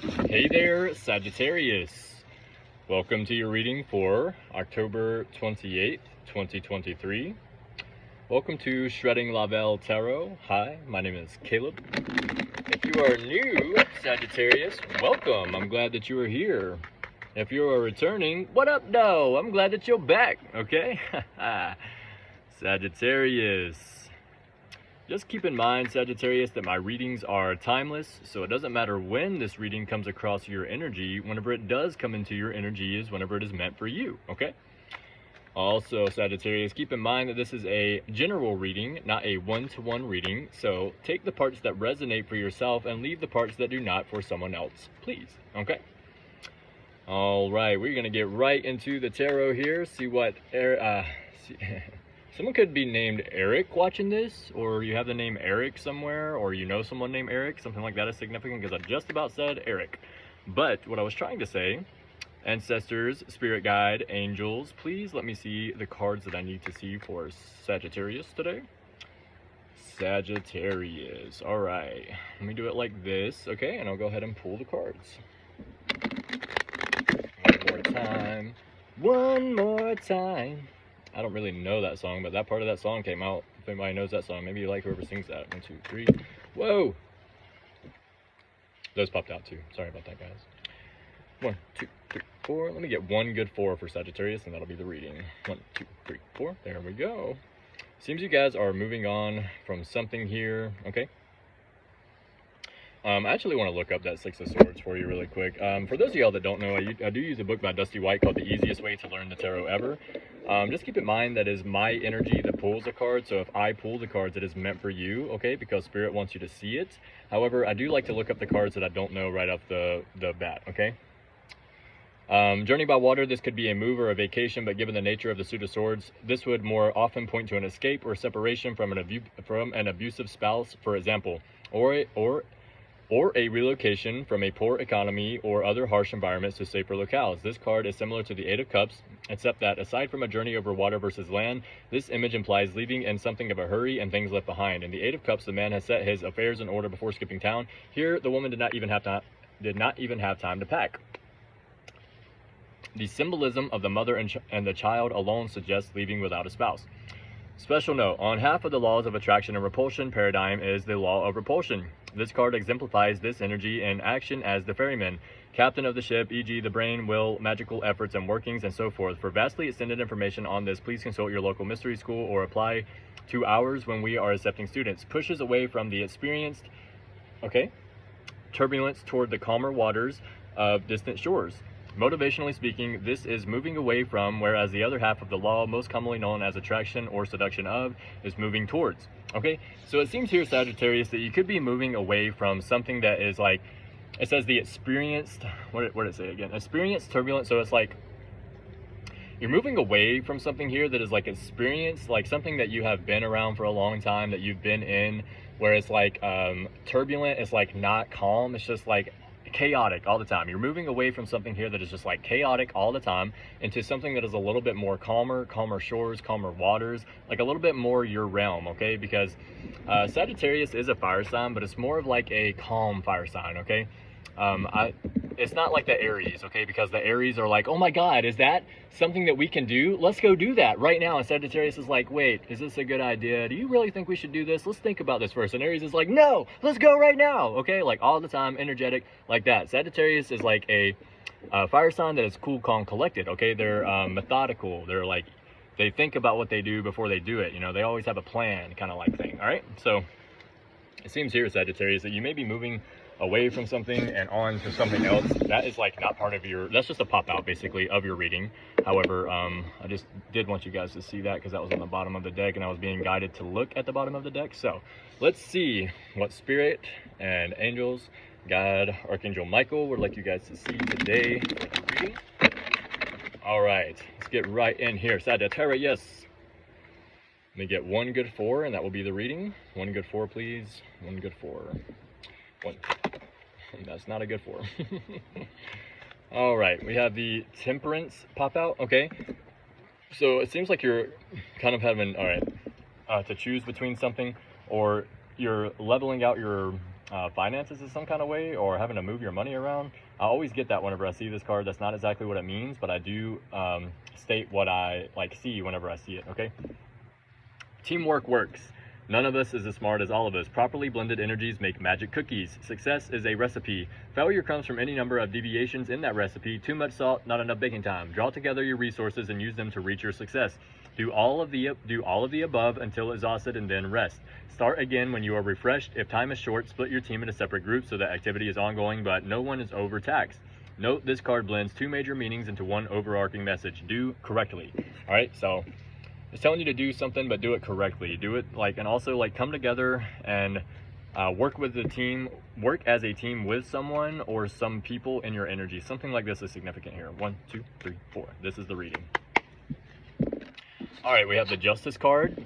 Hey there, Sagittarius. Welcome to your reading for October 28th, 2023. Welcome to ShreddingLaVeilTarot. Hi, my name is Caleb. If you are new, Sagittarius, welcome. I'm glad that you are here. If you are returning, what up, though? I'm glad that you're back, okay? Sagittarius. Just keep in mind, Sagittarius, that my readings are timeless, so it doesn't matter when this reading comes across your energy. Whenever it does come into your energy is whenever it is meant for you, okay? Also, Sagittarius, keep in mind that this is a general reading, not a one-to-one reading, so take the parts that resonate for yourself and leave the parts that do not for someone else, please, okay? All right, we're going to get right into the tarot here, see what... Someone could be named Eric watching this, or you have the name Eric somewhere, or you know someone named Eric. Something like that is significant because I just about said Eric. But what I was trying to say, ancestors, spirit guide, angels, please let me see the cards that I need to see for Sagittarius today. Sagittarius. All right, let me do it like this, okay? And I'll go ahead and pull the cards. One more time. One more time. I don't really know that song, but that part of that song came out. If anybody knows that song, maybe you like whoever sings that. 1, 2, 3. Whoa! Those popped out too. Sorry about that, guys. 1, 2, 3, 4. Let me get one good 4 for Sagittarius, and that'll be the reading. 1, 2, 3, 4. There we go. Seems you guys are moving on from something here. Okay. I actually want to look up that 6 of Swords for you really quick. For those of y'all that don't know, I do use a book by Dusty White called The Easiest Way to Learn the Tarot Ever. Just keep in mind that is my energy that pulls the card, so if I pull the cards, it is meant for you, okay, because Spirit wants you to see it. However, I do like to look up the cards that I don't know right off the bat, okay? Journey by water, this could be a move or a vacation, but given the nature of the Suit of Swords, this would more often point to an escape or separation from an abusive spouse, for example, or a relocation from a poor economy or other harsh environments to safer locales. This card is similar to the 8 of Cups, except that aside from a journey over water versus land, this image implies leaving in something of a hurry and things left behind. In the 8 of Cups, the man has set his affairs in order before skipping town. Here, the woman did not even have time to pack. The symbolism of the mother and the child alone suggests leaving without a spouse. Special note, on half of the laws of attraction and repulsion paradigm is the law of repulsion. This card exemplifies this energy in action as the ferryman, captain of the ship, e.g. the brain, will, magical efforts and workings, and so forth. For vastly extended information on this, please consult your local mystery school or apply to ours when we are accepting students. Pushes away from the experienced, turbulence toward the calmer waters of distant shores. Motivationally speaking, this is moving away from, whereas the other half of the law, most commonly known as attraction or seduction of, is moving towards. Okay, so it seems here, Sagittarius, that you could be moving away from something that is like, it says the experienced, what did it say again? Experienced turbulence, so it's like, you're moving away from something here that is like experienced, like something that you have been around for a long time, that you've been in, where it's like turbulent, it's like not calm, it's just like chaotic all the time. You're moving away from something here that is just like chaotic all the time into something that is a little bit more calmer shores, calmer waters, like a little bit more your realm, okay? Because Sagittarius is a fire sign, but it's more of like a calm fire sign, okay? It's not like the Aries, okay? Because the Aries are like, oh my God, is that something that we can do? Let's go do that right now. And Sagittarius is like, wait, is this a good idea? Do you really think we should do this? Let's think about this first. And Aries is like, no, let's go right now, okay? Like all the time, energetic, like that. Sagittarius is like a fire sign that is cool, calm, collected, okay? They're methodical. They're like, they think about what they do before they do it. You know, they always have a plan kind of like thing, all right? So it seems here, Sagittarius, that you may be moving away from something and on to something else. That is like not part of your, that's just a pop out basically of your reading. However, I just did want you guys to see that because that was on the bottom of the deck and I was being guided to look at the bottom of the deck. So let's see what Spirit and angels, God, Archangel Michael would like you guys to see today for the reading. All right, let's get right in here. Sagittarius. Let me get one good 4 and that will be the reading. One good 4, please. One good 4. One. That's not a good 4. All right, we have the Temperance pop out. Okay, so it seems like you're kind of having, all right, to choose between something, or you're leveling out your finances in some kind of way, or having to move your money around. I always get that whenever I see this card. That's not exactly what it means, but I do state what I see whenever I see it. Okay. Teamwork works. None of us is as smart as all of us. Properly blended energies make magic cookies. Success is a recipe. Failure comes from any number of deviations in that recipe. Too much salt, not enough baking time. Draw together your resources and use them to reach your success. Do all of the above until exhausted, and then rest. Start again when you are refreshed. If time is short, split your team into separate groups so that activity is ongoing, but no one is overtaxed. Note this card blends two major meanings into one overarching message. Do correctly. All right, so it's telling you to do something, but do it correctly. Do it and also come together and work with the team. Work as a team with someone or some people in your energy. Something like this is significant here. 1, 2, 3, 4. This is the reading. All right, we have the Justice card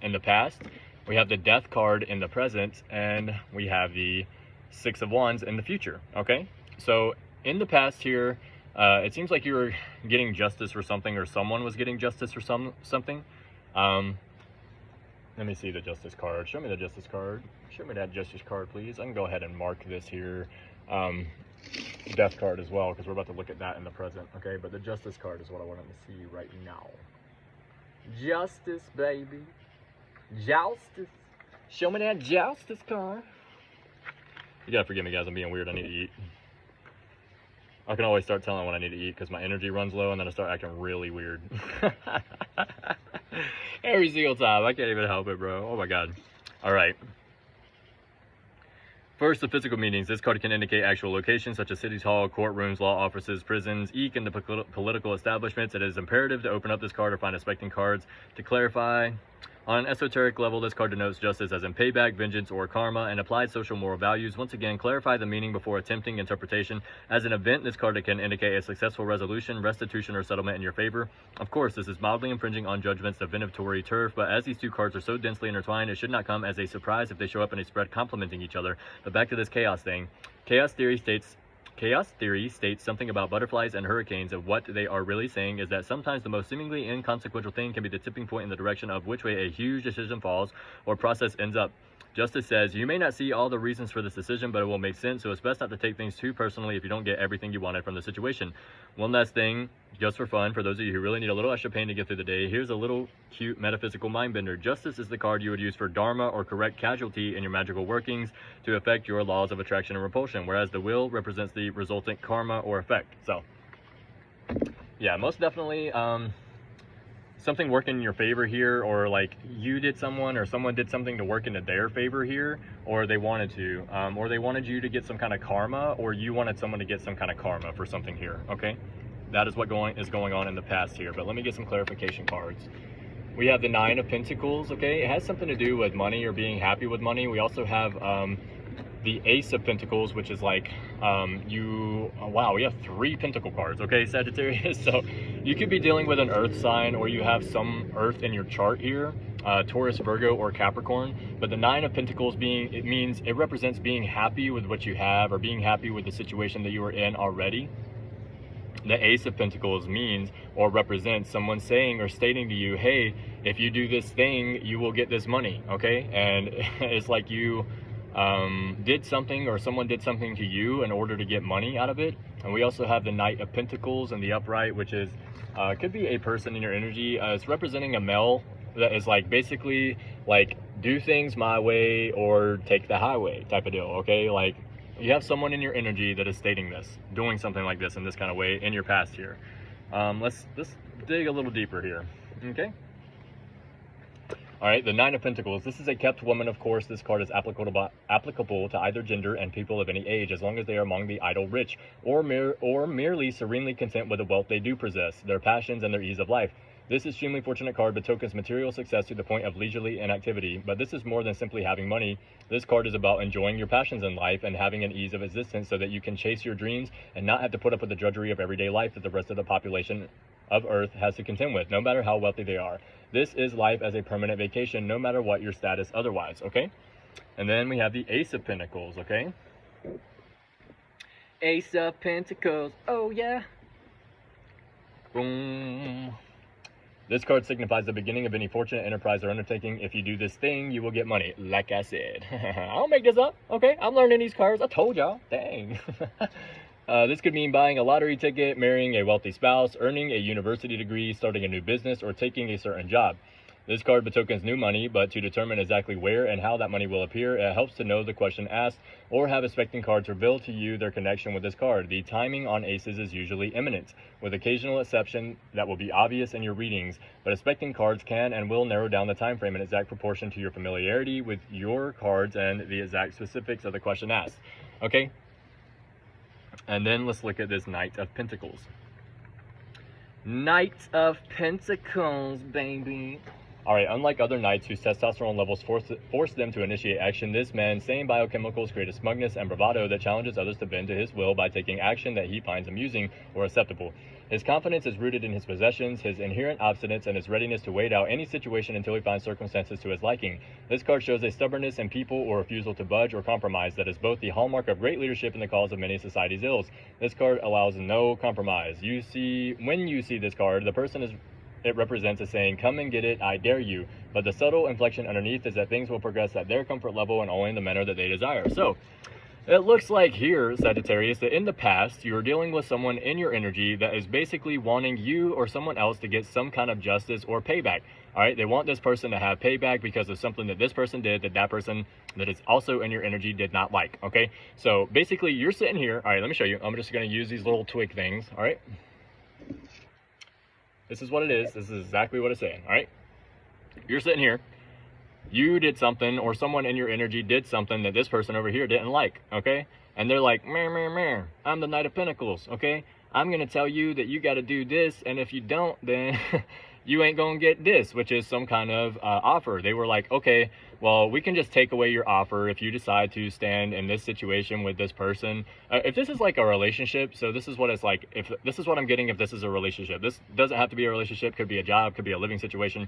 in the past. We have the Death card in the present, and we have the Six of Wands in the future. Okay, so in the past here, it seems like you were getting justice for something, or someone was getting justice for something. Let me see the Justice card. Show me the Justice card. Show me that Justice card, please. I can go ahead and mark this here. Death card as well, because we're about to look at that in the present. Okay, but the Justice card is what I want to see right now. Justice, baby. Justice. Show me that Justice card. You gotta forgive me, guys. I'm being weird. I need to eat. I can always start telling when I need to eat because my energy runs low, and then I start acting really weird. Every single time. I can't even help it, bro. Oh my god. All right. First, the physical meanings. This card can indicate actual locations such as cities hall, courtrooms, law offices, prisons, and the political establishments. It is imperative to open up this card or find expecting cards to clarify. On an esoteric level, this card denotes justice as in payback, vengeance, or karma, and applied social moral values. Once again, clarify the meaning before attempting interpretation. As an event, this card can indicate a successful resolution, restitution, or settlement in your favor. Of course, this is mildly infringing on judgment's divinatory turf, but as these two cards are so densely intertwined, it should not come as a surprise if they show up in a spread complementing each other. But back to this chaos thing. Chaos theory states something about butterflies and hurricanes, and what they are really saying is that sometimes the most seemingly inconsequential thing can be the tipping point in the direction of which way a huge decision falls or process ends up. Justice says, you may not see all the reasons for this decision, but it will make sense, so it's best not to take things too personally if you don't get everything you wanted from the situation. One last thing, just for fun, for those of you who really need a little extra pain to get through the day, here's a little cute metaphysical mind bender. Justice is the card you would use for dharma or correct casualty in your magical workings to affect your laws of attraction and repulsion, whereas the wheel represents the resultant karma or effect. So, yeah, most definitely, something working in your favor here, or you did someone or someone did something to work into their favor here, or they wanted to, or they wanted you to get some kind of karma, or you wanted someone to get some kind of karma for something here. Okay, that is what is going on in the past here. But let me get some clarification cards. We have the Nine of Pentacles. Okay, it has something to do with money or being happy with money. We also have the Ace of Pentacles, which is wow, we have 3 Pentacle cards. Okay, Sagittarius. So you could be dealing with an earth sign, or you have some earth in your chart here, Taurus, Virgo, or Capricorn. But the Nine of Pentacles it represents being happy with what you have, or being happy with the situation that you are in already. The Ace of Pentacles means or represents someone saying or stating to you, hey, if you do this thing, you will get this money. Okay, and it's like you did something, or someone did something to you in order to get money out of it. And we also have the Knight of Pentacles in the upright, which is could be a person in your energy. It's representing a male that is basically do things my way or take the highway type of deal. Okay, you have someone in your energy that is stating this, doing something like this in this kind of way in your past here. Let's dig a little deeper here. Okay. All right, the Nine of Pentacles. This is a kept woman, of course. This card is applicable to either gender and people of any age, as long as they are among the idle rich, or merely serenely content with the wealth they do possess, their passions, and their ease of life. This extremely fortunate card betokens material success to the point of leisurely inactivity, but this is more than simply having money. This card is about enjoying your passions in life and having an ease of existence so that you can chase your dreams and not have to put up with the drudgery of everyday life that the rest of the population of Earth has to contend with, no matter how wealthy they are. This is life as a permanent vacation, no matter what your status otherwise, okay? And then we have the Ace of Pentacles, okay? Ace of Pentacles, oh yeah. Boom. This card signifies the beginning of any fortunate enterprise or undertaking. If you do this thing, you will get money. Like I said. I don't make this up. Okay, I'm learning these cards. I told y'all. Dang. This could mean buying a lottery ticket, marrying a wealthy spouse, earning a university degree, starting a new business, or taking a certain job. This card betokens new money, but to determine exactly where and how that money will appear, it helps to know the question asked or have expecting cards reveal to you their connection with this card. The timing on aces is usually imminent, with occasional exception that will be obvious in your readings, but expecting cards can and will narrow down the time frame in exact proportion to your familiarity with your cards and the exact specifics of the question asked. Okay? And then let's look at this Knight of Pentacles. Knight of Pentacles, baby. Alright, unlike other knights whose testosterone levels force them to initiate action, this man's same biochemicals create a smugness and bravado that challenges others to bend to his will by taking action that he finds amusing or acceptable. His confidence is rooted in his possessions, his inherent obstinance, and his readiness to wait out any situation until he finds circumstances to his liking. This card shows a stubbornness in people or refusal to budge or compromise that is both the hallmark of great leadership and the cause of many society's ills. This card allows no compromise. When you see this card, the person it represents as saying, come and get it, I dare you. But the subtle inflection underneath is that things will progress at their comfort level and only in the manner that they desire. So, it looks like here, Sagittarius, that in the past, you were dealing with someone in your energy that is basically wanting you or someone else to get some kind of justice or payback. All right, they want this person to have payback because of something that this person did that person that is also in your energy did not like, okay? So, basically, you're sitting here. All right, let me show you. I'm just going to use these little twig things, all right? This is what it is. This is exactly what it's saying, all right? You're sitting here. You did something, or someone in your energy did something that this person over here didn't like, okay? And they're like, meh, meh, meh. I'm the Knight of Pentacles, okay? I'm going to tell you that you got to do this, and if you don't, then you ain't going to get this, which is some kind of offer. They were like, okay, well, we can just take away your offer if you decide to stand in this situation with this person. If this is like a relationship, so this is what it's like. If this is what I'm getting, if this is a relationship. This doesn't have to be a relationship, could be a job, could be a living situation.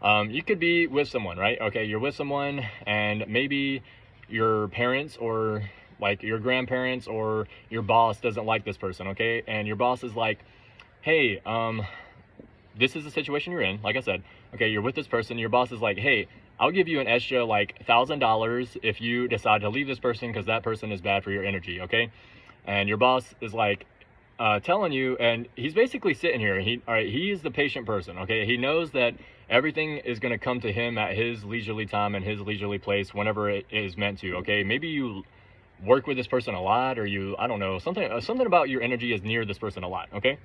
You could be with someone, right? Okay, you're with someone, and maybe your parents or like your grandparents or your boss doesn't like this person, okay? And your boss is like, hey, this is the situation you're in, like I said. Okay, you're with this person, your boss is like, hey, I'll give you an extra like $1,000 if you decide to leave this person because that person is bad for your energy, okay? And your boss is like telling you, and he's basically sitting here. He is the patient person, okay? He knows that everything is going to come to him at his leisurely time and his leisurely place whenever it is meant to, okay? Maybe you work with this person a lot, or I don't know, something about your energy is near this person a lot, okay?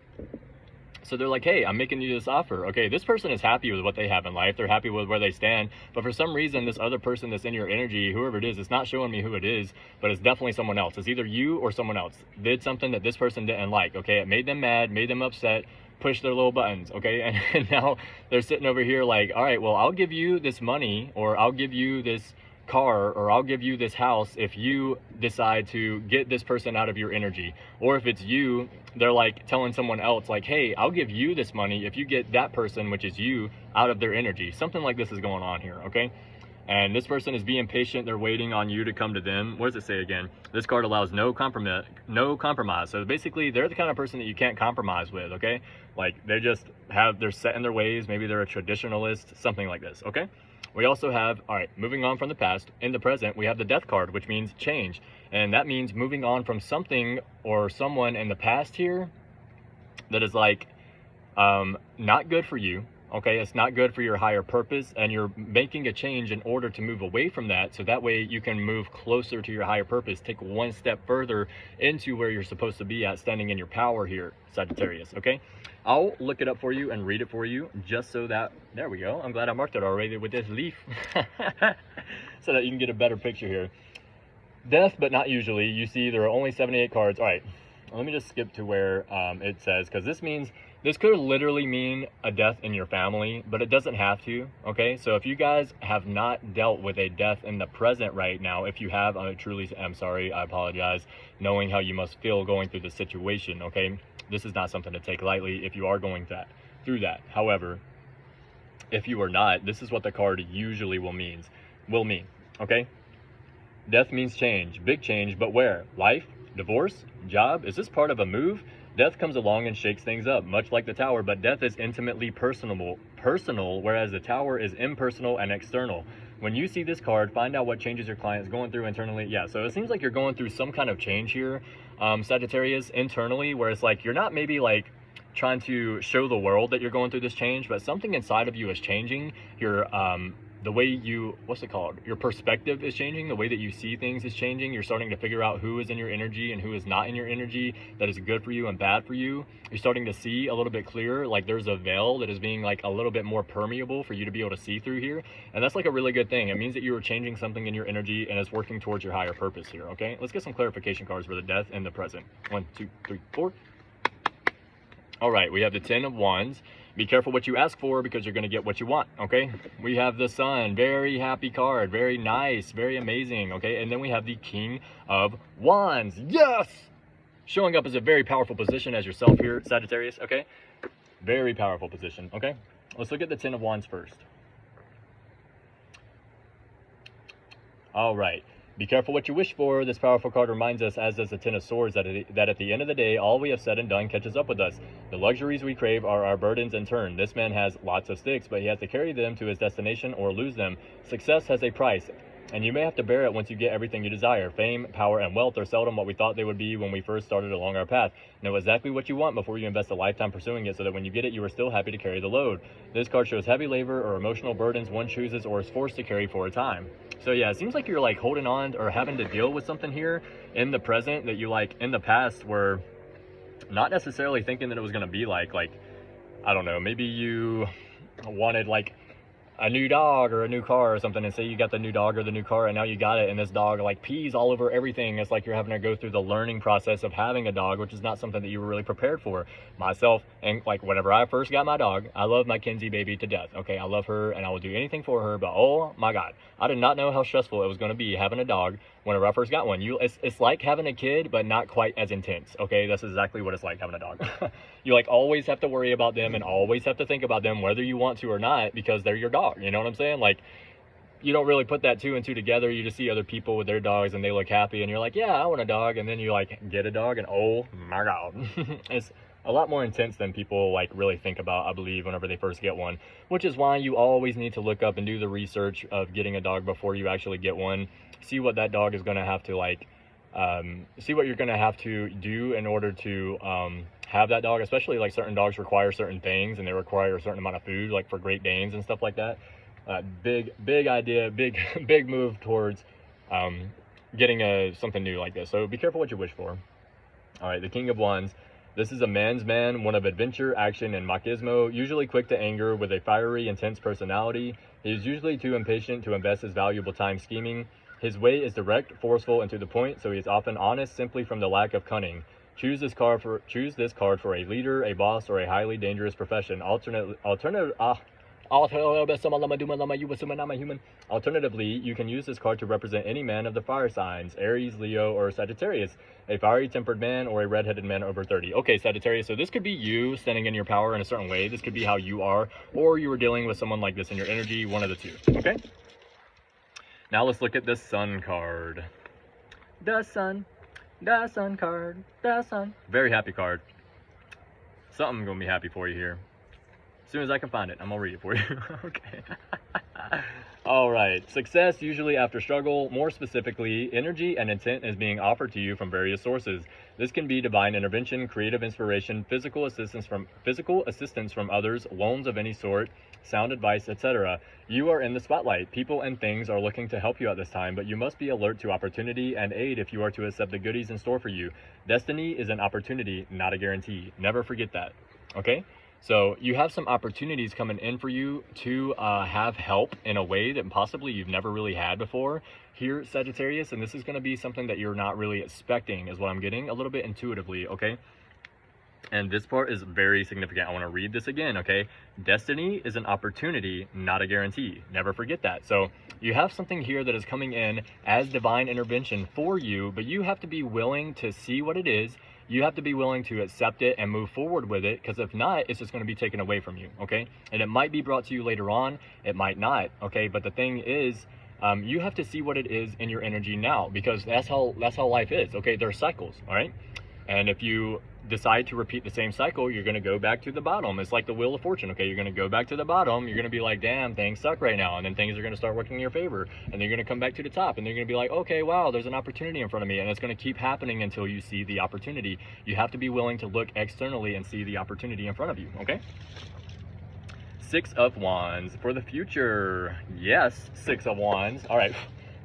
So they're like, hey, I'm making you this offer. Okay, this person is happy with what they have in life. They're happy with where they stand. But for some reason, this other person that's in your energy, whoever it is, it's not showing me who it is, but it's definitely someone else. It's either you or someone else. Did something that this person didn't like, okay? It made them mad, made them upset, pushed their little buttons, okay? And now they're sitting over here like, all right, well, I'll give you this money, or I'll give you this car, or I'll give you this house if you decide to get this person out of your energy. Or if it's you, they're like telling someone else like, hey, I'll give you this money if you get that person, which is you, out of their energy. Something like this is going on here, okay? And this person is being patient. They're waiting on you to come to them. What does it say again? This card allows no compromise. So basically, they're the kind of person that you can't compromise with, okay? Like, they're set in their ways. Maybe they're a traditionalist, something like this, okay? We also have, all right, moving on from the past. In the present, we have the Death card, which means change. And that means moving on from something or someone in the past here that is like not good for you, okay? It's not good for your higher purpose, and you're making a change in order to move away from that, so that way you can move closer to your higher purpose, take one step further into where you're supposed to be at, standing in your power here, Sagittarius, okay? I'll look it up for you and read it for you, just so that, there we go. I'm glad I marked it already with this leaf, so that you can get a better picture here. Death, but not usually. You see, there are only 78 cards. All right, let me just skip to where it says, because this could literally mean a death in your family, but it doesn't have to, okay? So if you guys have not dealt with a death in the present right now, if you have, I truly am sorry, I apologize, knowing how you must feel going through the situation, okay? This is not something to take lightly if you are going through that. However, if you are not, this is what the card usually will mean, okay? Death means change, big change, but where? Life? Divorce? Job? Is this part of a move? Death comes along and shakes things up, much like the Tower, but death is intimately personal, whereas the Tower is impersonal and external. When you see this card, find out what changes your client is going through internally. Yeah, so it seems like you're going through some kind of change here, Sagittarius, internally, where it's like you're not maybe like trying to show the world that you're going through this change, but something inside of you is changing. Your the way you, your perspective is changing. The way that you see things is changing. You're starting to figure out who is in your energy and who is not in your energy, that is good for you and bad for you. You're starting to see a little bit clearer, like there's a veil that is being like a little bit more permeable for you to be able to see through here. And that's like a really good thing. It means that you are changing something in your energy and it's working towards your higher purpose here, okay? Let's get some clarification cards for the death and the present. 1, 2, 3, 4. All right, we have the 10 of Wands. Be careful what you ask for because you're going to get what you want, okay? We have the Sun, very happy card, very nice, very amazing, okay? And then we have the King of Wands. Yes! Showing up as a very powerful position as yourself here, Sagittarius, okay? Very powerful position, okay? Let's look at the 10 of Wands first. All right. Be careful what you wish for. This powerful card reminds us, as does the 10 of Swords, that at the end of the day, all we have said and done catches up with us. The luxuries we crave are our burdens in turn. This man has lots of sticks, but he has to carry them to his destination or lose them. Success has a price, and you may have to bear it once you get everything you desire. Fame, power, and wealth are seldom what we thought they would be when we first started along our path. Know exactly what you want before you invest a lifetime pursuing it so that when you get it, you are still happy to carry the load. This card shows heavy labor or emotional burdens one chooses or is forced to carry for a time. So yeah, it seems like you're like holding on or having to deal with something here in the present that you like in the past were not necessarily thinking that it was going to be like, I don't know, maybe you wanted like a new dog or a new car or something, and say you got the new dog or the new car and now you got it and this dog like pees all over everything. It's like you're having to go through the learning process of having a dog, which is not something that you were really prepared for. Myself, and like whenever I first got my dog, I love my Kinsey baby to death, okay? I love her and I will do anything for her, but oh my God, I did not know how stressful it was going to be having a dog whenever I first got one. It's like having a kid, but not quite as intense, okay? That's exactly what it's like having a dog. You like always have to worry about them and always have to think about them whether you want to or not, because they're your dog, you know what I'm saying? Like, you don't really put that 2 and 2 together. You just see other people with their dogs and they look happy and you're like, yeah, I want a dog. And then you like get a dog and oh my God. It's a lot more intense than people like really think about, I believe, whenever they first get one, which is why you always need to look up and do the research of getting a dog before you actually get one. See what that dog is going to have to like, see what you're going to have to do in order to have that dog, especially like certain dogs require certain things and they require a certain amount of food, like for Great Danes and stuff like that. Big idea, big move towards getting something new like this. So be careful what you wish for. All right, the King of Wands. This is a man's man, one of adventure, action, and machismo, usually quick to anger with a fiery, intense personality. He is usually too impatient to invest his valuable time scheming. His way is direct, forceful, and to the point, so he is often honest simply from the lack of cunning. Choose this card for a leader, a boss, or a highly dangerous profession. Alternatively, you can use this card to represent any man of the fire signs, Aries, Leo, or Sagittarius, a fiery-tempered man or a red-headed man over 30. Okay, Sagittarius, so this could be you standing in your power in a certain way. This could be how you are, or you were dealing with someone like this in your energy, one of the two, okay? Now let's look at the Sun card. The Sun card, the Sun. Very happy card. Something's gonna be happy for you here. As soon as I can find it, I'm gonna read it for you. Okay. All right. Success usually after struggle. More specifically, energy and intent is being offered to you from various sources. This can be divine intervention, creative inspiration, physical assistance from others, loans of any sort, sound advice, etc. You are in the spotlight. People and things are looking to help you at this time, but you must be alert to opportunity and aid if you are to accept the goodies in store for you. Destiny is an opportunity, not a guarantee. Never forget that. Okay? So you have some opportunities coming in for you to have help in a way that possibly you've never really had before here, Sagittarius. And this is going to be something that you're not really expecting is what I'm getting a little bit intuitively, okay? And this part is very significant. I want to read this again, okay? Destiny is an opportunity, not a guarantee. Never forget that. So you have something here that is coming in as divine intervention for you, but you have to be willing to see what it is. You have to be willing to accept it and move forward with it, because if not, it's just going to be taken away from you, okay? And it might be brought to you later on. It might not, okay? But the thing is, you have to see what it is in your energy now, because that's how life is, okay? There are cycles, all right? And if you decide to repeat the same cycle, you're going to go back to the bottom. It's like the Wheel of Fortune, okay? You're going to go back to the bottom. You're going to be like, damn, things suck right now. And then things are going to start working in your favor. And then you're going to come back to the top. And you're going to be like, okay, wow, there's an opportunity in front of me. And it's going to keep happening until you see the opportunity. You have to be willing to look externally and see the opportunity in front of you, okay? Six of Wands for the future. Yes, Six of Wands. All right.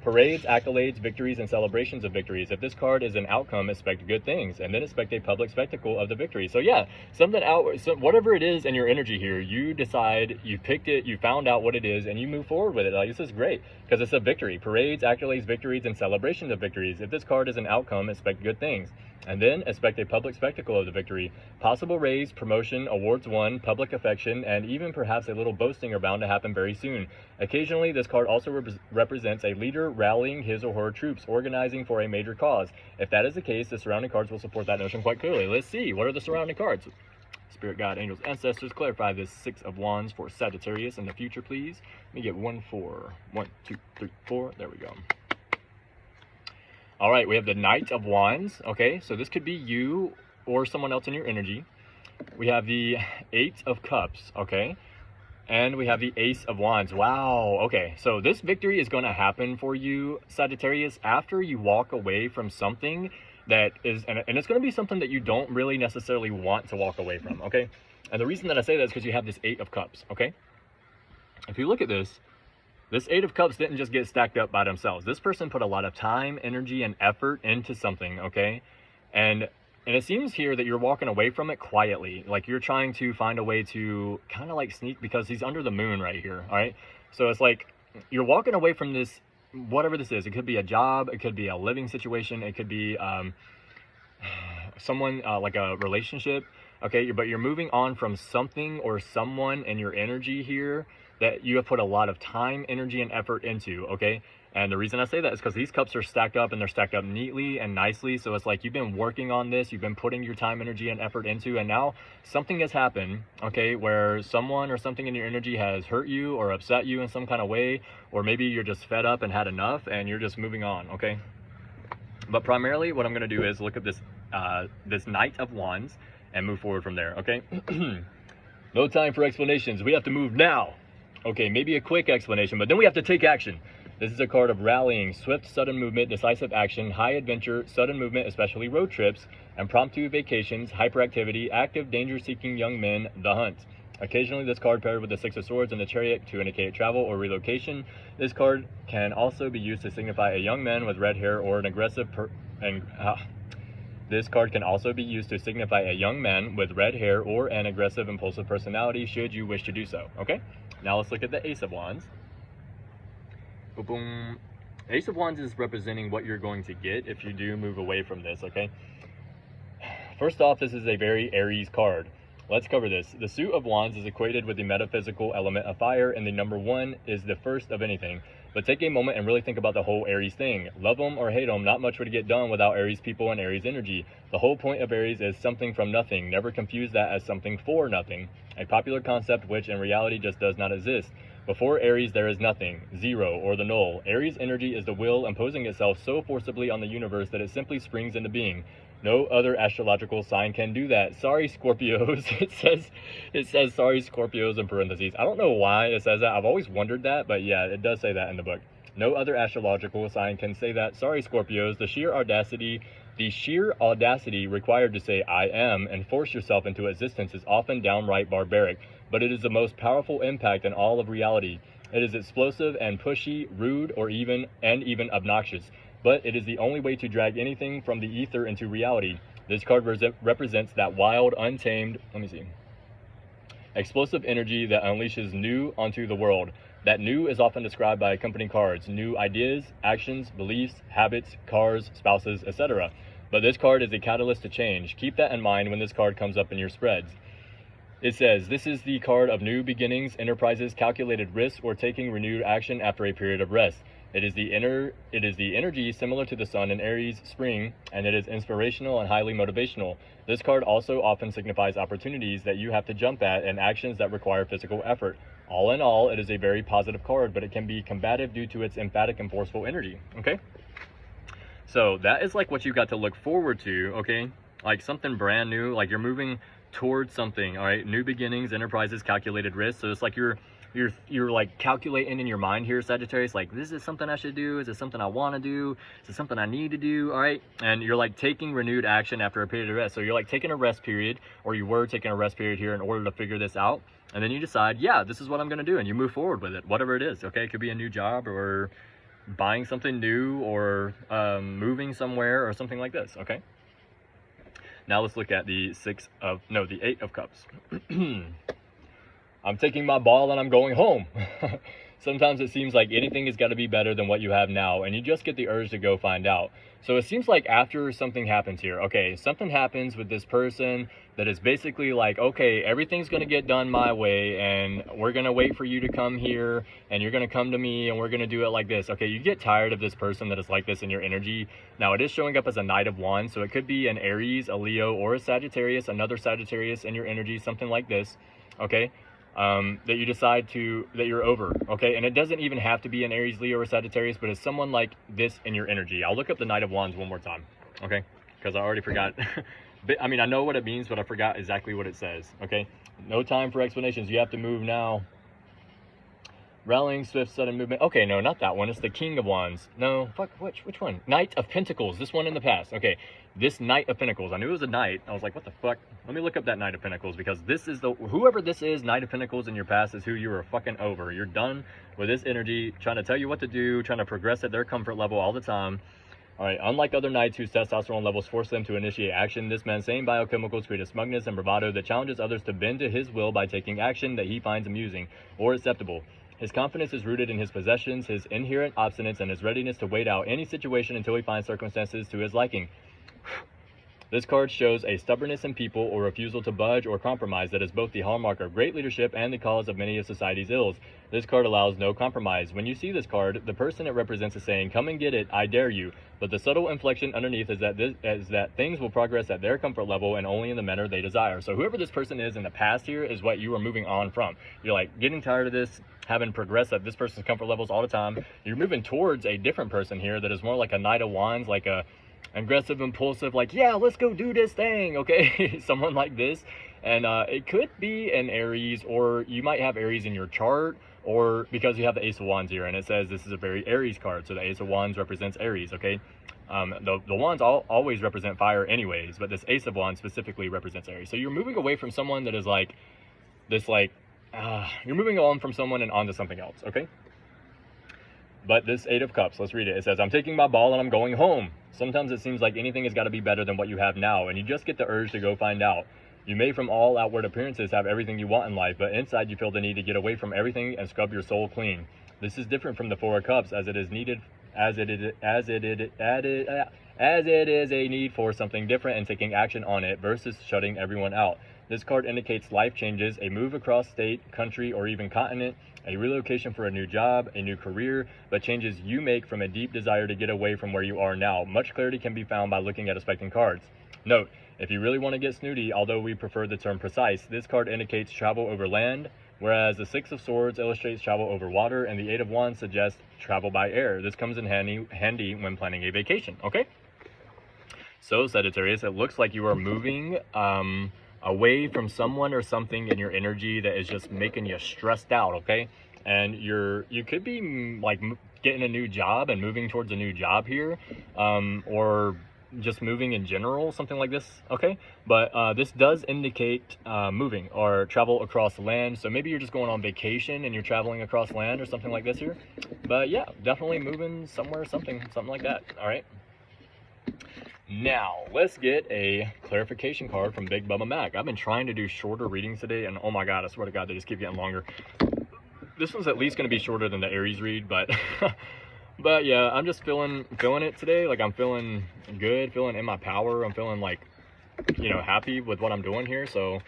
Parades, accolades, victories, and celebrations of victories. If this card is an outcome, expect good things, and then expect a public spectacle of the victory. So yeah, something out, so whatever it is in your energy here, you decide, you picked it, you found out what it is, and you move forward with it. Like, this is great because it's a victory. Parades, accolades, victories, and celebrations of victories. If this card is an outcome, expect good things, and then expect a public spectacle of the victory. Possible raise, promotion, awards won, public affection, and even perhaps a little boasting are bound to happen very soon. Occasionally, this card also represents a leader rallying his or her troops, organizing for a major cause. If that is the case, the surrounding cards will support that notion quite clearly. Let's see, what are the surrounding cards? Spirit, God, angels, ancestors, clarify this Six of Wands for Sagittarius in the future, please. Let me get 1, 4. 1, 2, 3, 4. There we go. All right, we have the Knight of Wands. Okay, so this could be you or someone else in your energy. We have the Eight of Cups. Okay, and we have the Ace of Wands. Wow. Okay, so this victory is going to happen for you, Sagittarius, after you walk away from something that is, and it's going to be something that you don't really necessarily want to walk away from. Okay, and the reason that I say that is because you have this Eight of Cups. Okay, if you look at this Eight of Cups didn't just get stacked up by themselves. This person put a lot of time, energy, and effort into something, okay? And it seems here that you're walking away from it quietly. Like you're trying to find a way to kind of like sneak, because he's under the moon right here, all right? So it's like you're walking away from this, whatever this is. It could be a job. It could be a living situation. It could be someone, like a relationship, okay? But you're moving on from something or someone in your energy here that you have put a lot of time, energy, and effort into, okay? And the reason I say that is because these cups are stacked up, and they're stacked up neatly and nicely. So it's like you've been working on this, you've been putting your time, energy, and effort into, and now something has happened, okay, where someone or something in your energy has hurt you or upset you in some kind of way, or maybe you're just fed up and had enough and you're just moving on, okay? But primarily what I'm going to do is look at this, this Knight of Wands and move forward from there, okay? No time for explanations. We have to move now. Okay, maybe a quick explanation, but then we have to take action. This is a card of rallying, swift, sudden movement, decisive action, high adventure, sudden movement, especially road trips, impromptu vacations, hyperactivity, active, danger-seeking young men, the hunt. Occasionally, this card paired with the Six of Swords and the Chariot to indicate travel or relocation. This card can also be used to signify a young man with red hair or an aggressive This card can also be used to signify a young man with red hair or an aggressive, impulsive personality, should you wish to do so, okay? Now let's look at the Ace of Wands. Boom, boom. Ace of Wands is representing what you're going to get if you do move away from this, okay? First off, this is a very Aries card. Let's cover this. The suit of wands is equated with the metaphysical element of fire, and the number 1 is the first of anything. But take a moment and really think about the whole Aries thing. Love them or hate them, not much would get done without Aries people and Aries energy. The whole point of Aries is something from nothing. Never confuse that as something for nothing. A popular concept which in reality just does not exist. Before Aries, there is nothing, zero, or the null. Aries energy is the will imposing itself so forcibly on the universe that it simply springs into being. No other astrological sign can do that. Sorry, Scorpios. It says sorry, Scorpios in parentheses. I don't know why it says that. I've always wondered that, but yeah, it does say that in the book. No other astrological sign can say that. Sorry, Scorpios. The sheer audacity required to say I am and force yourself into existence is often downright barbaric, but it is the most powerful impact in all of reality. It is explosive and pushy, rude, or even obnoxious. But it is the only way to drag anything from the ether into reality. This card represents that wild, untamed, explosive energy that unleashes new onto the world. That new is often described by accompanying cards: new ideas, actions, beliefs, habits, cars, spouses, etc. But this card is a catalyst to change. Keep that in mind when this card comes up in your spreads. It says, this is the card of new beginnings, enterprises, calculated risks, or taking renewed action after a period of rest. It is the energy similar to the sun in Aries spring, and it is inspirational and highly motivational. This card also often signifies opportunities that you have to jump at and actions that require physical effort. All in all, it is a very positive card, but it can be combative due to its emphatic and forceful energy, okay? So that is like what you got to look forward to, okay? like something brand new, like you're moving towards something. All right, new beginnings, enterprises, calculated risk. So it's like you're like calculating in your mind here, Sagittarius, like, this is something I should do, is it something I want to do, is it something I need to do? All right, and you're like taking renewed action after a period of rest. So you're like taking a rest period, or you were taking a rest period here in order to figure this out, and then you decide, yeah, this is what I'm going to do, and you move forward with it, whatever it is. Okay, it could be a new job, or buying something new, or moving somewhere, or something like this. Okay, now let's look at the the Eight of Cups. I'm taking my ball and I'm going home. Sometimes it seems like anything has got to be better than what you have now, and you just get the urge to go find out. So it seems like after something happens here, okay, something happens with this person that is basically like, okay, everything's going to get done my way, and we're going to wait for you to come here, and you're going to come to me, and we're going to do it like this. Okay, you get tired of this person that is like this in your energy. Now, it is showing up as a Knight of Wands, so it could be an Aries, a Leo, or a Sagittarius, another Sagittarius in your energy, something like this, okay? That you decide that you're over, okay? And it doesn't even have to be an Aries, Leo, or Sagittarius, but it's someone like this in your energy. I'll look up the Knight of Wands one more time, okay? Because I already forgot. I mean, I know what it means, but I forgot exactly what it says, okay? No time for explanations. You have to move now. Rallying, swift, sudden movement. Okay, no, not that one. It's the King of Wands. No, fuck, which one? Knight of Pentacles. This one in the past. Okay, this Knight of Pentacles. I knew it was a knight. I was like, what the fuck? Let me look up that Knight of Pentacles, because this is whoever this is, Knight of Pentacles in your past, is who you are fucking over. You're done with this energy, trying to tell you what to do, trying to progress at their comfort level all the time. All right, unlike other knights whose testosterone levels force them to initiate action, this man's same biochemicals create a smugness and bravado that challenges others to bend to his will by taking action that he finds amusing or acceptable. His confidence is rooted in his possessions, his inherent obstinance, and his readiness to wait out any situation until he finds circumstances to his liking. This card shows a stubbornness in people or refusal to budge or compromise that is both the hallmark of great leadership and the cause of many of society's ills. This card allows no compromise. When you see this card, the person it represents is saying, come and get it, I dare you. But the subtle inflection underneath is that things will progress at their comfort level and only in the manner they desire. So whoever this person is in the past here is what you are moving on from. You're like getting tired of this, having progressed at this person's comfort levels all the time. You're moving towards a different person here that is more like a Knight of Wands, like a aggressive, impulsive, like, yeah, let's go do this thing, okay? Someone like this. And it could be an Aries, or you might have Aries in your chart, or because you have the Ace of Wands here, and it says this is a very Aries card, so the Ace of Wands represents Aries, okay? The wands always represent fire anyways, but this Ace of Wands specifically represents Aries. So you're moving away from someone that is like this, like, you're moving on from someone and onto something else, okay? But this Eight of Cups, let's read it. It says, I'm taking my ball and I'm going home. Sometimes it seems like anything has got to be better than what you have now, and you just get the urge to go find out. You may from all outward appearances have everything you want in life, but inside you feel the need to get away from everything and scrub your soul clean. This is different from the Four of Cups, as it is a need for something different and taking action on it versus shutting everyone out. This card indicates life changes, a move across state, country, or even continent, a relocation for a new job, a new career, but changes you make from a deep desire to get away from where you are now. Much clarity can be found by looking at aspecting cards. Note, if you really want to get snooty, although we prefer the term precise, this card indicates travel over land, whereas the Six of Swords illustrates travel over water, and the Eight of Wands suggests travel by air. This comes in handy when planning a vacation, okay? So, Sagittarius, it looks like you are moving away from someone or something in your energy that is just making you stressed out, okay? And you could be like getting a new job and moving towards a new job here, or just moving in general, something like this, okay? But this does indicate moving or travel across land. So maybe you're just going on vacation and you're traveling across land or something like this here. But yeah, definitely moving somewhere, something like that, all right? Now, let's get a clarification card from Big Bubba Mac. I've been trying to do shorter readings today, and oh my god, I swear to god, they just keep getting longer. This one's at least going to be shorter than the Aries read, but but yeah, I'm just feeling it today. Like, I'm feeling good, feeling in my power. I'm feeling like, you know, happy with what I'm doing here. So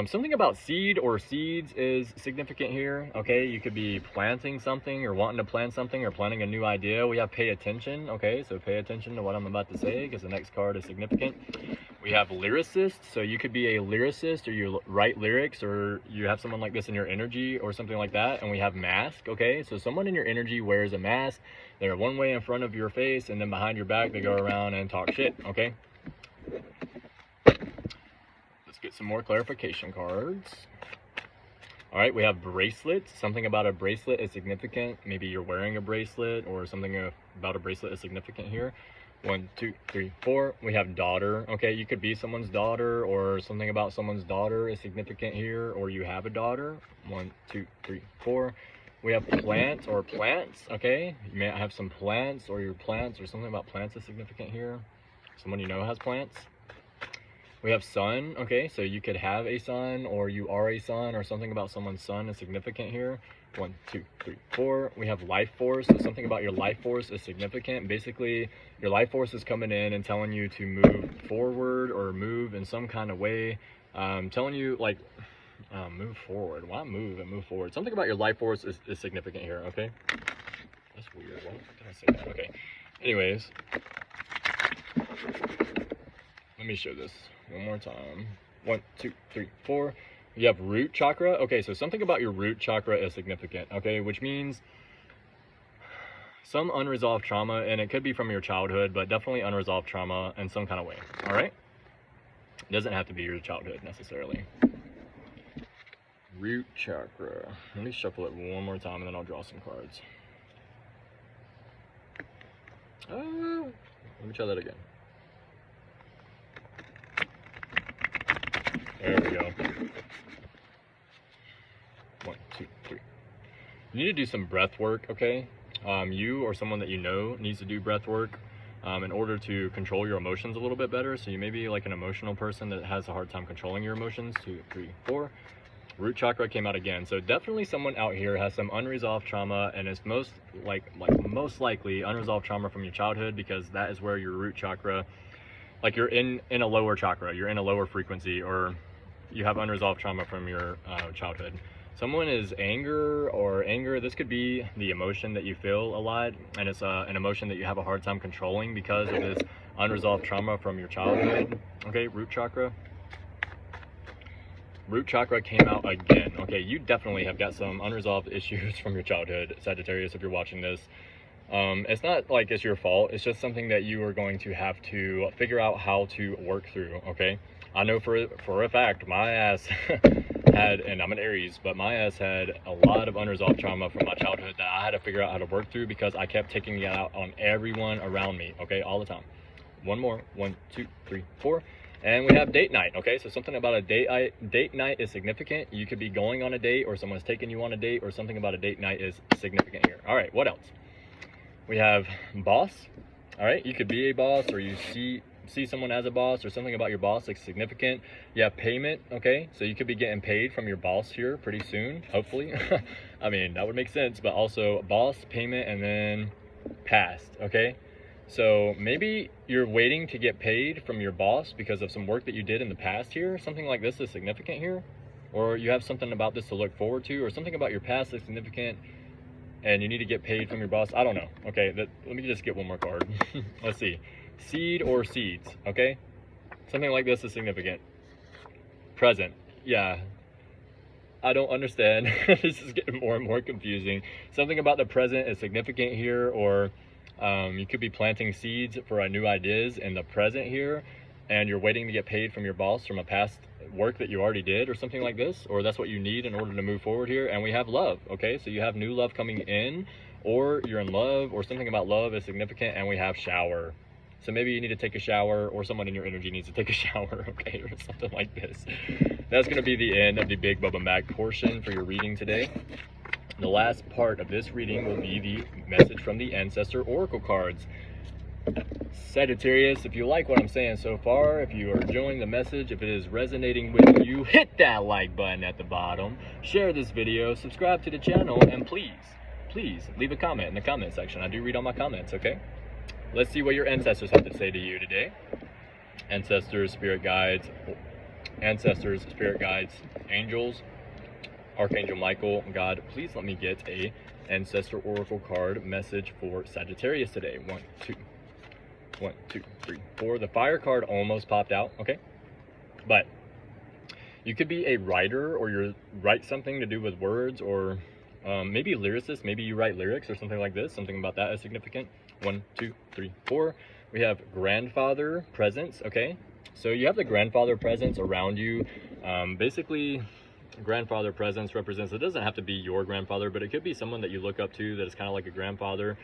something about seed or seeds is significant here, okay? You could be planting something or wanting to plant something or planning a new idea. We have pay attention, okay? So pay attention to what I'm about to say, because the next card is significant. We have lyricist, so you could be a lyricist, or you write lyrics, or you have someone like this in your energy or something like that. And we have mask, okay? So someone in your energy wears a mask. They're one way in front of your face, and then behind your back they go around and talk shit, okay? get some more clarification cards. All right, we have bracelets. Something about a bracelet is significant. Maybe you're wearing a bracelet or something about a bracelet is significant here. 1, 2, 3, 4. We have daughter. Okay, you could be someone's daughter, or something about someone's daughter is significant here, or you have a daughter. 1, 2, 3, 4. We have plants or plants. Okay, you may have some plants, or your plants, or something about plants is significant here. Someone you know has plants. We have sun. Okay, so you could have a son, or you are a son, or something about someone's son is significant here. 1, 2, 3, 4. We have life force. So something about your life force is significant. Basically, your life force is coming in and telling you to move forward or move in some kind of way. Telling you, like, move forward. Why move and move forward? Something about your life force is significant here. Okay, that's weird. Why did I say that? Okay, anyways, let me show this one more time. 1, 2, 3, 4. You have root chakra. Okay, so something about your root chakra is significant. Okay, which means some unresolved trauma, and it could be from your childhood, but definitely unresolved trauma in some kind of way. All right, it doesn't have to be your childhood necessarily. Root chakra. Let me shuffle it one more time, and then I'll draw some cards. Let me try that again. There we go. 1, 2, 3. You need to do some breath work, okay? You or someone that you know needs to do breath work in order to control your emotions a little bit better. So you may be like an emotional person that has a hard time controlling your emotions. 2, 3, 4. Root chakra came out again. So definitely someone out here has some unresolved trauma, and it's most likely unresolved trauma from your childhood, because that is where your root chakra, like you're in a lower chakra, you're in a lower frequency, or you have unresolved trauma from your childhood. Someone is anger. This could be the emotion that you feel a lot, and it's an emotion that you have a hard time controlling because of this unresolved trauma from your childhood. Okay, root chakra. Root chakra came out again. Okay, you definitely have got some unresolved issues from your childhood, Sagittarius, if you're watching this. It's not like it's your fault. It's just something that you are going to have to figure out how to work through, okay? I know for a fact my ass had, and I'm an Aries, but my ass had a lot of unresolved trauma from my childhood that I had to figure out how to work through, because I kept taking it out on everyone around me, okay, all the time. One more. 1, 2, 3, 4. And we have date night. Okay, so something about a date night is significant. You could be going on a date, or someone's taking you on a date, or something about a date night is significant here. All right, what else? We have boss. All right, you could be a boss, or you see someone as a boss, or something about your boss is significant. You have payment. Okay, so you could be getting paid from your boss here pretty soon, hopefully. I mean, that would make sense, but also boss, payment, and then past. Okay, so maybe you're waiting to get paid from your boss because of some work that you did in the past here. Something like this is significant here, or you have something about this to look forward to, or something about your past is significant and you need to get paid from your boss. I don't know. Okay, let me just get one more card. Let's see. Seed or seeds. Okay, something like this is significant. Present. Yeah, I don't understand. This is getting more and more confusing. Something about the present is significant here, or you could be planting seeds for new ideas in the present here, and you're waiting to get paid from your boss from a past work that you already did, or something like this, or that's what you need in order to move forward here. And we have love. Okay, so you have new love coming in, or you're in love, or something about love is significant. And we have shower. So maybe you need to take a shower, or someone in your energy needs to take a shower, okay, or something like this. That's going to be the end of the Big Bubba Mag portion for your reading today. The last part of this reading will be the message from the Ancestor Oracle cards. Sagittarius, if you like what I'm saying so far, if you are enjoying the message, if it is resonating with you, hit that like button at the bottom, share this video, subscribe to the channel, and please leave a comment in the comment section. I do read all my comments, okay? Let's see what your ancestors have to say to you today. Ancestors, spirit guides, angels, Archangel Michael, God, please let me get a Ancestor Oracle card message for Sagittarius today. 1, 2, 3, 4. The fire card almost popped out, okay? But you could be a writer, or you write something to do with words, or maybe a lyricist. Maybe you write lyrics or something like this. Something about that is significant. 1, 2, 3, 4. We have grandfather presence, okay? So you have the grandfather presence around you. Basically, grandfather presence represents, it doesn't have to be your grandfather, but it could be someone that you look up to that is kind of like a grandfather.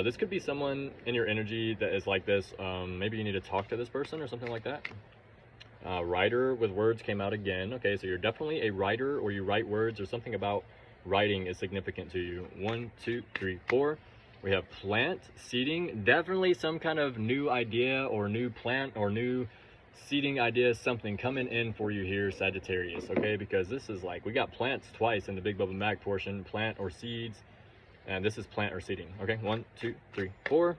This could be someone in your energy that is like this. Maybe you need to talk to this person or something like that. Writer with words came out again. Okay, so you're definitely a writer, or you write words, or something about writing is significant to you. 1, 2, 3, 4. We have plant, seeding, definitely some kind of new idea or new plant or new seeding idea, something coming in for you here, Sagittarius, okay? Because this is like, we got plants twice in the Big Bubba Mag portion, plant or seeds, and this is plant or seeding, okay? 1, 2, 3, 4.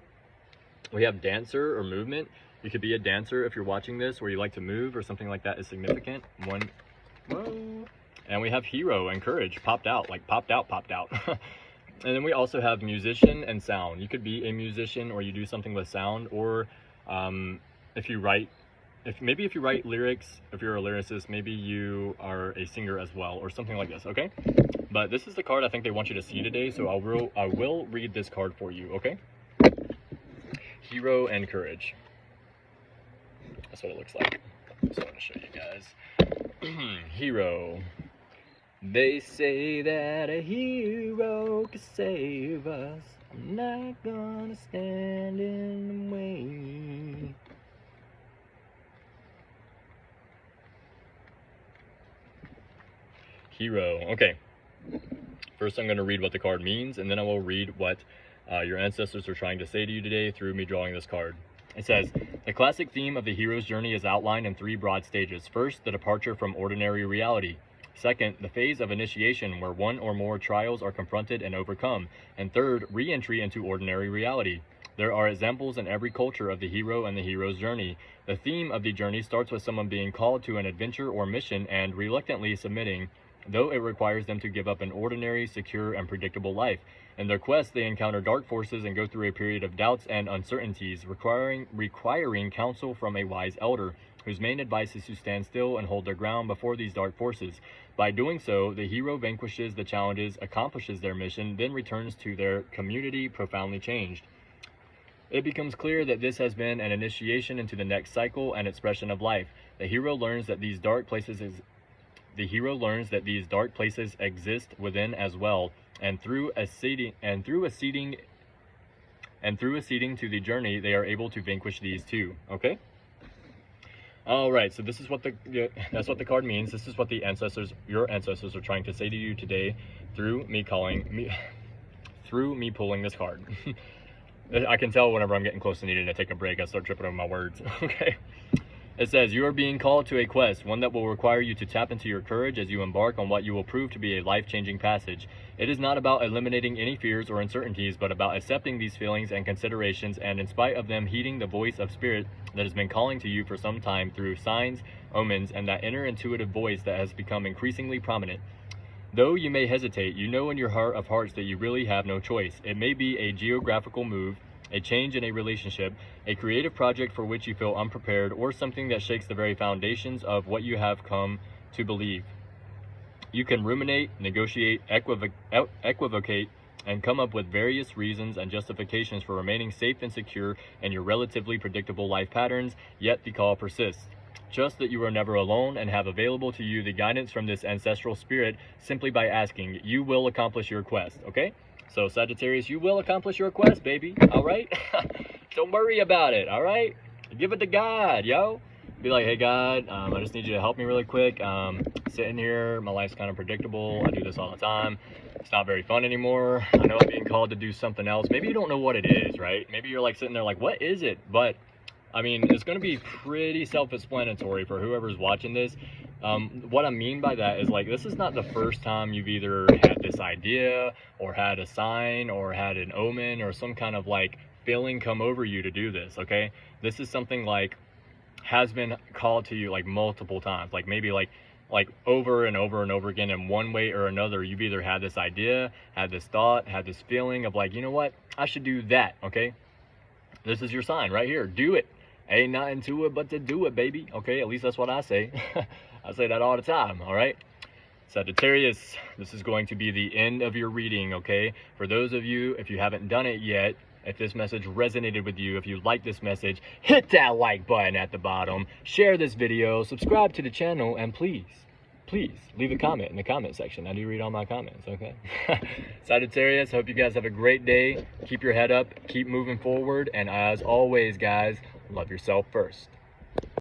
We have dancer or movement. You could be a dancer if you're watching this, where you like to move or something like that is significant. 1, whoa. And we have hero and courage, popped out. And then we also have musician and sound. You could be a musician, or you do something with sound, or if you write lyrics, if you're a lyricist, maybe you are a singer as well, or something like this, okay? But this is the card I think they want you to see today, so I will read this card for you, okay? Hero and courage. That's what it looks like. So I'm gonna show you guys. Hero. They say that a hero could save us. I'm not gonna stand in the way. Hero. Okay. First, I'm going to read what the card means, and then I will read what your ancestors are trying to say to you today through me drawing this card. It says, the classic theme of the hero's journey is outlined in 3 broad stages. First, the departure from ordinary reality. Second, the phase of initiation, where 1 or more trials are confronted and overcome. And third, re-entry into ordinary reality. There are examples in every culture of the hero and the hero's journey. The theme of the journey starts with someone being called to an adventure or mission and reluctantly submitting, though it requires them to give up an ordinary, secure, and predictable life. In their quest, they encounter dark forces and go through a period of doubts and uncertainties, requiring counsel from a wise elder, whose main advice is to stand still and hold their ground before these dark forces. By doing so, the hero vanquishes the challenges, accomplishes their mission, then returns to their community profoundly changed. It becomes clear that this has been an initiation into the next cycle and expression of life. The hero learns that these dark places exist within as well, and through acceding to the journey, they are able to vanquish these too. Okay. All right. So this is what that's what the card means. This is what your ancestors are trying to say to you today through me pulling this card. I can tell whenever I'm getting close to needing to take a break, I start tripping over my words. Okay. It says, you are being called to a quest, one that will require you to tap into your courage as you embark on what you will prove to be a life-changing passage. It is not about eliminating any fears or uncertainties, but about accepting these feelings and considerations, and in spite of them, heeding the voice of spirit that has been calling to you for some time through signs, omens, and that inner intuitive voice that has become increasingly prominent. Though you may hesitate, you know in your heart of hearts that you really have no choice. It may be a geographical move, a change in a relationship, a creative project for which you feel unprepared, or something that shakes the very foundations of what you have come to believe. You can ruminate, negotiate, equivocate, and come up with various reasons and justifications for remaining safe and secure in your relatively predictable life patterns, yet the call persists. Just that you are never alone and have available to you the guidance from this ancestral spirit simply by asking. You will accomplish your quest, okay? So Sagittarius, you will accomplish your quest, baby, all right? Don't worry about it, all right? Give it to God, yo. Be like, hey, God, I just need you to help me really quick. Sitting here, my life's kind of predictable. I do this all the time. It's not very fun anymore. I know I'm being called to do something else. Maybe you don't know what it is, right? Maybe you're like sitting there like, what is it? But, I mean, it's going to be pretty self-explanatory for whoever's watching this. What I mean by that is, like, this is not the first time you've either had this idea or had a sign or had an omen or some kind of like feeling come over you to do this, okay? This is something like has been called to you like multiple times, like maybe like over and over and over again in one way or another. You've either had this idea, had this thought, had this feeling of like, you know what, I should do that, okay? This is your sign right here. Do it. Ain't nothing to it but to do it, baby. Okay, at least that's what I say. I say that all the time, all right? Sagittarius, this is going to be the end of your reading, okay? For those of you, if you haven't done it yet, If this message resonated with you, if you like this message, hit that like button at the bottom, share this video, subscribe to the channel, and please leave a comment in the comment section. I do read all my comments, okay? Sagittarius, hope you guys have a great day. Keep your head up, keep moving forward, and as always, guys, love yourself first.